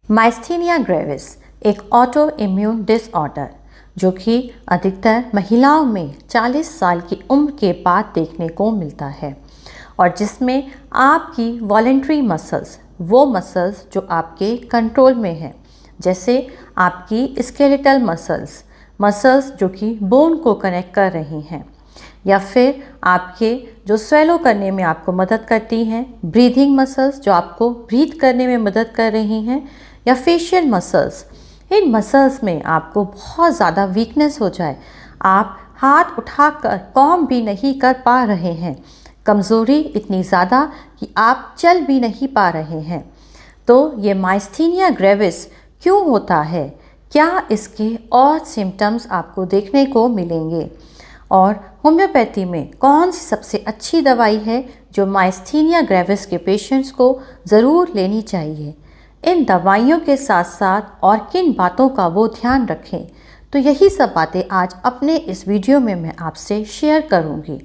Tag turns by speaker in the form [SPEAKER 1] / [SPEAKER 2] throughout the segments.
[SPEAKER 1] Myasthenia gravis एक auto immune disorder जो कि अधिकतर महिलाओं में 40 साल की उम्र के बाद देखने को मिलता है और जिसमें आपकी वॉलेंट्री मसल्स, वो मसल्स जो आपके कंट्रोल में हैं, जैसे आपकी स्केलेटल मसल्स जो कि बोन को कनेक्ट कर रही हैं, या फिर आपके जो स्वेलो करने में आपको मदद करती हैं, ब्रीदिंग मसल्स जो आपको ब्रीथ करने में मदद कर रही हैं, या फेशियल मसल्स। इन मसल्स में आपको बहुत ज़्यादा वीकनेस हो जाए, आप हाथ उठाकर काम भी नहीं कर पा रहे हैं, कमज़ोरी इतनी ज़्यादा कि आप चल भी नहीं पा रहे हैं, तो ये माइस्थीनिया ग्रेविस क्यों होता है? क्या इसके और सिम्टम्स आपको देखने को मिलेंगे? और होम्योपैथी में कौन सी सबसे अच्छी दवाई है जो माइस्थीनिया ग्रेविस के पेशेंट्स को ज़रूर लेनी चाहिए? इन दवाइयों के साथ साथ और किन बातों का वो ध्यान रखें, तो यही सब बातें आज अपने इस वीडियो में मैं आपसे शेयर करूंगी।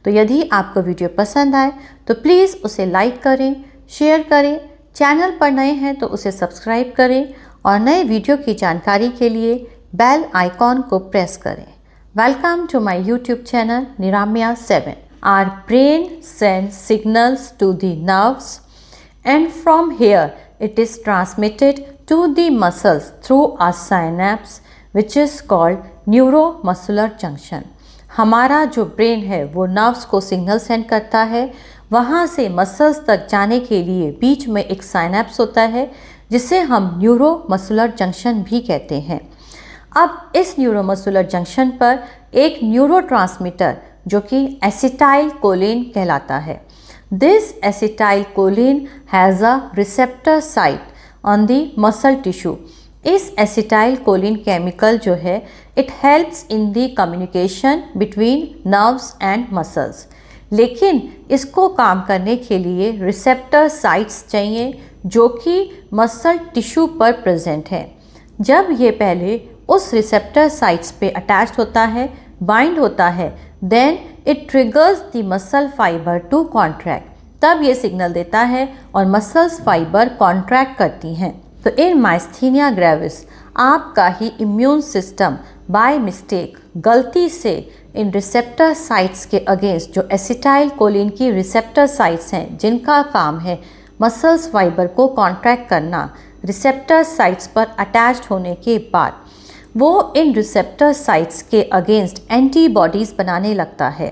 [SPEAKER 1] तो यदि आपको वीडियो पसंद आए तो प्लीज़ उसे लाइक करें, शेयर करें, चैनल पर नए हैं तो उसे सब्सक्राइब करें और नए वीडियो की जानकारी के लिए बेल आइकॉन को प्रेस करें। Welcome to my YouTube channel Niramya 7। Our brain sends signals to the nerves and from here it is transmitted to the muscles through a synapse which is called neuromuscular junction। हमारा जो brain है वो nerves को signal send करता है, वहाँ से muscles तक जाने के लिए बीच में एक साइनेप्स होता है जिसे हम न्यूरोमस्कुलर जंक्शन भी कहते हैं। अब इस न्यूरोमस्कुलर जंक्शन पर एक न्यूरोट्रांसमीटर जो कि एसिटाइल कोलिन कहलाता है। This acetyl choline has a receptor site on the muscle tissue। इस एसिटाइल कोलिन केमिकल जो है it helps in the communication between nerves and muscles, लेकिन इसको काम करने के लिए रिसेप्टर साइट्स चाहिए जो कि मसल टिश्यू पर प्रेजेंट है। जब ये पहले उस रिसेप्टर साइट्स पे अटैच्ड होता है, बाइंड होता है, then it triggers the muscle fibre to contract. तब ये सिग्नल देता है और मसल्स फाइबर कॉन्ट्रैक्ट करती हैं। तो इन माइस्थीनिया ग्रेविस आपका ही इम्यून सिस्टम बाय मिस्टेक, गलती से इन रिसेप्टर साइट्स के अगेंस्ट, जो एसिटाइल कोलिन की रिसेप्टर साइट्स हैं जिनका काम है मसल्स फाइबर को कॉन्ट्रैक्ट करना, रिसेप्टर साइट्स पर अटैच्ड होने के बाद वो इन रिसेप्टर साइट्स के अगेंस्ट एंटीबॉडीज़ बनाने लगता है।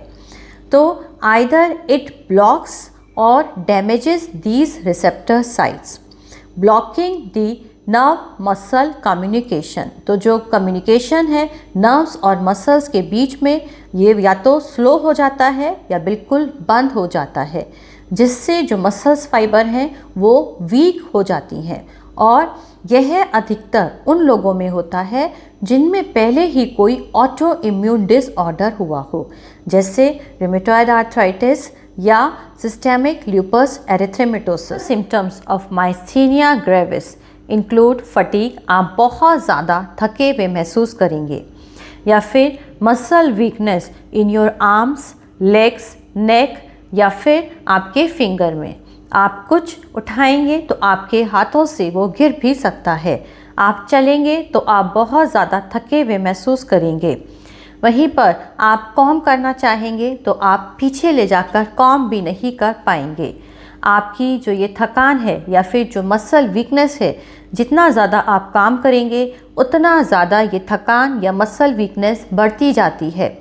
[SPEAKER 1] तो आइदर इट ब्लॉक्स और damages these receptor sites, blocking the nerve muscle communication. तो जो कम्युनिकेशन है नर्व्स और मसल्स के बीच में, ये या तो स्लो हो जाता है या बिल्कुल बंद हो जाता है, जिससे जो मसल्स फाइबर हैं वो वीक हो जाती हैं। और यह अधिकतर उन लोगों में होता है जिनमें पहले ही कोई ऑटो इम्यून डिसऑर्डर हुआ हो, जैसे रूमेटॉइड आर्थराइटिस या systemic lupus erythematosus. Symptoms of myasthenia gravis include fatigue, आप बहुत ज़्यादा थके हुए महसूस करेंगे, या फिर muscle weakness in your arms, legs, neck, या फिर आपके फिंगर में। आप कुछ उठाएंगे तो आपके हाथों से वो गिर भी सकता है, आप चलेंगे तो आप बहुत ज़्यादा थके हुए महसूस करेंगे। वहीं पर आप काम करना चाहेंगे तो आप पीछे ले जाकर काम भी नहीं कर पाएंगे। आपकी जो ये थकान है या फिर जो मसल वीकनेस है, जितना ज़्यादा आप काम करेंगे उतना ज़्यादा ये थकान या मसल वीकनेस बढ़ती जाती है।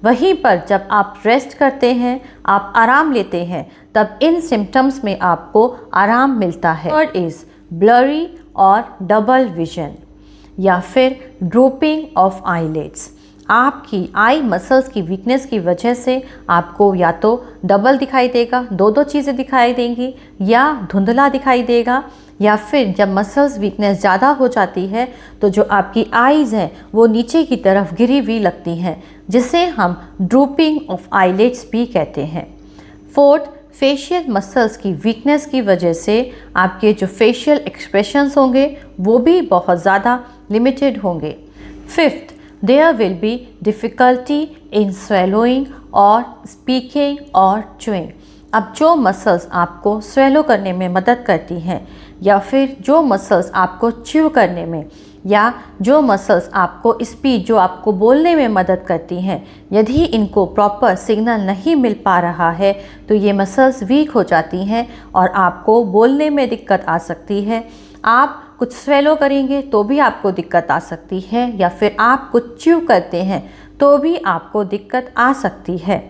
[SPEAKER 1] वहीं पर जब आप रेस्ट करते हैं, आप आराम लेते हैं, तब इन सिम्टम्स में आपको आराम मिलता है। थर्ड इज़ ब्लरी और डबल विजन, या फिर ड्रूपिंग ऑफ आईलिड्स। आपकी आई मसल्स की वीकनेस की वजह से आपको या तो डबल दिखाई देगा, दो चीज़ें दिखाई देंगी, या धुंधला दिखाई देगा, या फिर जब मसल्स वीकनेस ज़्यादा हो जाती है तो जो आपकी आईज़ हैं वो नीचे की तरफ गिरी हुई लगती हैं, जिसे हम ड्रूपिंग ऑफ आईलिड्स भी कहते हैं। फोर्थ, फेशियल मसल्स की वीकनेस की वजह से आपके जो फेशियल एक्सप्रेशंस होंगे वो भी बहुत ज़्यादा लिमिटेड होंगे। Fifth, there will be difficulty in swallowing और स्पीकिंग और च्यूइंग। अब जो मसल्स आपको स्वेलो करने में मदद करती हैं, या फिर जो मसल्स आपको च्यू करने में या जो मसल्स आपको स्पीच जो आपको बोलने में मदद करती हैं, यदि इनको प्रॉपर सिग्नल नहीं मिल पा रहा है तो ये मसल्स वीक हो जाती हैं और आपको बोलने में दिक्कत आ सकती है। आप कुछ स्वेलो करेंगे तो भी आपको दिक्कत आ सकती है, या फिर आप कुछ च्यू करते हैं तो भी आपको दिक्कत आ सकती है।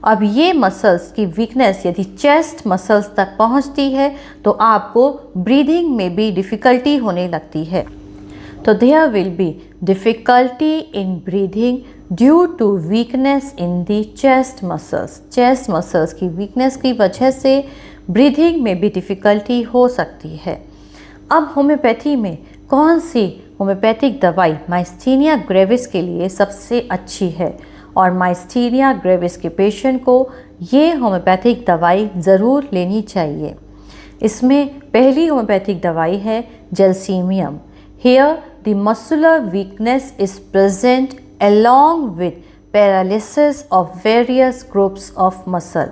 [SPEAKER 1] अब ये मसल्स की वीकनेस यदि चेस्ट मसल्स तक पहुंचती है तो आपको ब्रीदिंग में भी डिफ़िकल्टी होने लगती है। तो there will be difficulty in breathing due to weakness in the chest muscles. Chest muscles की वीकनेस की वजह से ब्रीदिंग में भी डिफ़िकल्टी हो सकती है। अब होम्योपैथी में कौन सी होम्योपैथिक दवाई माइस्थीनिया ग्रेविस के लिए सबसे अच्छी है, और माइस्थीनिया ग्रेविस के पेशेंट को ये होम्योपैथिक दवाई ज़रूर लेनी चाहिए। इसमें पहली होम्योपैथिक दवाई है gelsemium. Here the muscular weakness is present along with paralysis of various groups of muscle।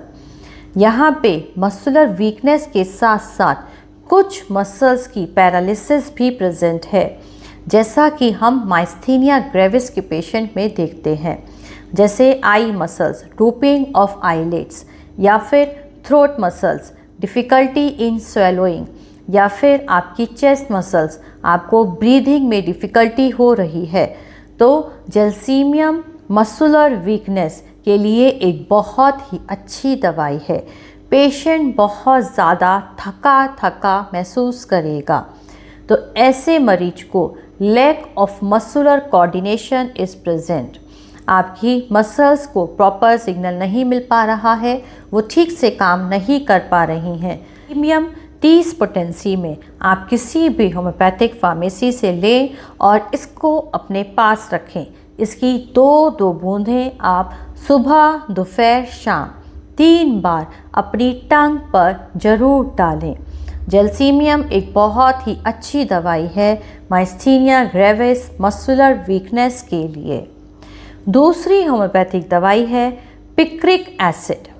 [SPEAKER 1] यहाँ पे मस्कुलर वीकनेस के साथ साथ कुछ मसल्स की पैरालिसिस भी प्रेजेंट है, जैसा कि हम माइस्थीनिया ग्रेविस के पेशेंट में देखते हैं, जैसे eye muscles, drooping of eyelids, या फिर throat muscles, difficulty in swallowing, या फिर आपकी चेस्ट मसल्स, आपको ब्रीदिंग में डिफ़िकल्टी हो रही है। तो जेल्सीमियम मस्कुलर वीकनेस के लिए एक बहुत ही अच्छी दवाई है। पेशेंट बहुत ज़्यादा थका थका महसूस करेगा, तो ऐसे मरीज को lack of muscular coordination is present. आपकी मसल्स को प्रॉपर सिग्नल नहीं मिल पा रहा है, वो ठीक से काम नहीं कर पा रही हैं। प्रीमियम 30 पोटेंसी में आप किसी भी होम्योपैथिक फार्मेसी से लें और इसको अपने पास रखें। इसकी दो बूंदें आप सुबह, दोपहर, शाम 3 बार अपनी टंग पर ज़रूर डालें। जेल्सीमियम एक बहुत ही अच्छी दवाई है माइस्थीनिया ग्रेविस मस्कुलर वीकनेस के लिए। दूसरी होम्योपैथिक दवाई है पिक्रिक एसिड।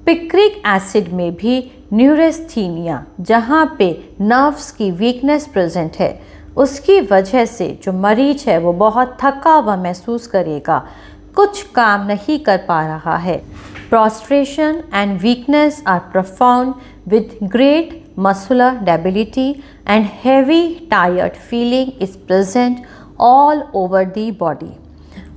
[SPEAKER 1] पिक्रिक एसिड में भी न्यूरेस्थीनिया, जहाँ पे नर्व्स की वीकनेस प्रेजेंट है, उसकी वजह से जो मरीज है वो बहुत थका हुआ महसूस करेगा, कुछ काम नहीं कर पा रहा है। Prostration and weakness are profound with great muscular debility and heavy tired feeling is present all over the body.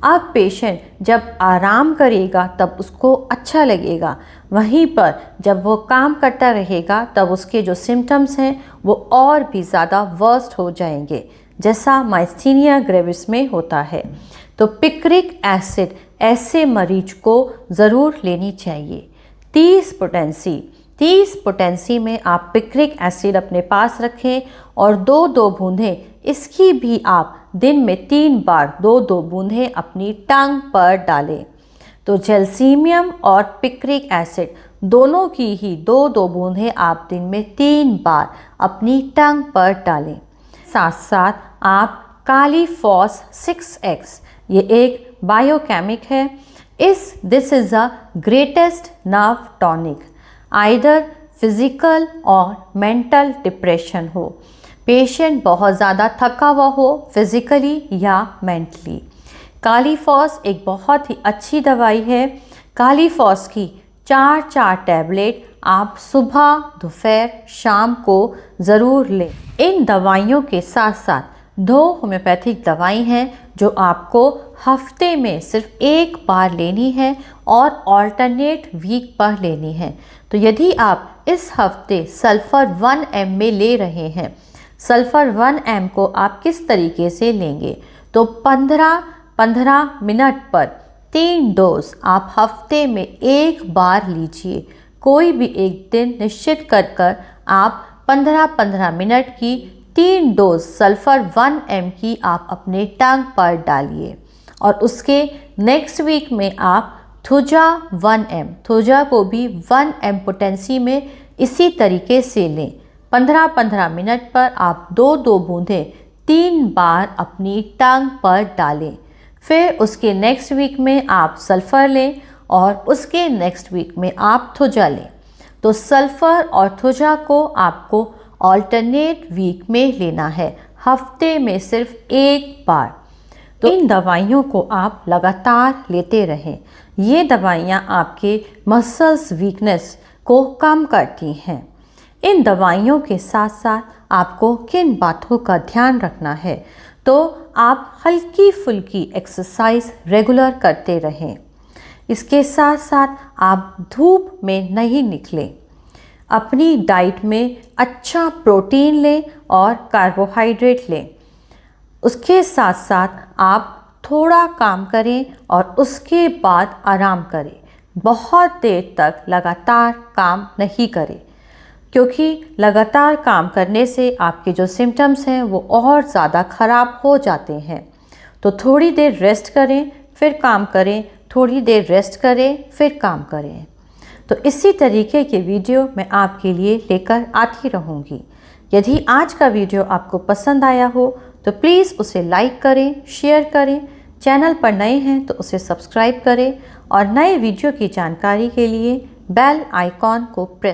[SPEAKER 1] अब पेशेंट जब आराम करेगा तब उसको अच्छा लगेगा, वहीं पर जब वो काम करता रहेगा तब उसके जो सिम्टम्स हैं वो और भी ज़्यादा वर्स्ट हो जाएंगे, जैसा माइस्थीनिया ग्रेविस में होता है। तो पिक्रिक एसिड ऐसे मरीज को ज़रूर लेनी चाहिए। 30 पोटेंसी में आप पिक्रिक एसिड अपने पास रखें और 2 बूंदें इसकी भी आप दिन में 3 बार 2 बूंदें अपनी टांग पर डालें। तो जेल्सीमियम और पिक्रिक एसिड दोनों की ही 2 बूंदें आप दिन में 3 बार अपनी टांग पर डालें। साथ साथ आप कालीफॉस 6X, ये एक बायोकेमिक है, this is a greatest nerve tonic. Either physical और मेंटल डिप्रेशन हो, पेशेंट बहुत ज़्यादा थका हुआ हो फिजिकली या मेंटली, कालीफॉस एक बहुत ही अच्छी दवाई है। कालीफॉस की 4 टैबलेट आप सुबह, दोपहर, शाम को ज़रूर लें। इन दवाइयों के साथ साथ 2 होम्योपैथिक दवाई हैं जो आपको हफ्ते में सिर्फ 1 बार लेनी है और ऑल्टरनेट वीक पर लेनी है। तो यदि आप इस हफ्ते सल्फ़र 1 mg में ले रहे हैं, सल्फ़र 1 mg को आप किस तरीके से लेंगे, तो 15 मिनट पर 3 डोज आप हफ्ते में 1 बार लीजिए। कोई भी एक दिन निश्चित कर आप 15 मिनट की 3 डोज सल्फ़र 1 mg की आप अपने टांग पर डालिए और उसके नेक्स्ट वीक में आप थुजा 1 mg, थुजा को भी 1 mg पोटेंसी में इसी तरीके से लें। 15 मिनट पर आप 2 बूंदें 3 बार अपनी टांग पर डालें। फिर उसके नेक्स्ट वीक में आप सल्फ़र लें और उसके नेक्स्ट वीक में आप थुजा लें। तो सल्फ़र और थुजा को आपको ऑल्टरनेट वीक में लेना है, हफ्ते में सिर्फ एक बार। तो इन दवाइयों को आप लगातार लेते रहें। ये दवाइयाँ आपके मसल्स वीकनेस को कम करती हैं। इन दवाइयों के साथ साथ आपको किन बातों का ध्यान रखना है, तो आप हल्की फुल्की एक्सरसाइज रेगुलर करते रहें। इसके साथ साथ आप धूप में नहीं निकलें। अपनी डाइट में अच्छा प्रोटीन लें और कार्बोहाइड्रेट लें। उसके साथ साथ आप थोड़ा काम करें और उसके बाद आराम करें। बहुत देर तक लगातार काम नहीं करें, क्योंकि लगातार काम करने से आपके जो सिम्टम्स हैं वो और ज़्यादा ख़राब हो जाते हैं। तो थोड़ी देर रेस्ट करें, फिर काम करें, थोड़ी देर रेस्ट करें, फिर काम करें। तो इसी तरीके के वीडियो मैं आपके लिए लेकर आती रहूँगी। यदि आज का वीडियो आपको पसंद आया हो तो प्लीज़ उसे लाइक करें, शेयर करें। चैनल पर नए हैं तो उसे सब्सक्राइब करें और नए वीडियो की जानकारी के लिए बेल आइकॉन को प्रेस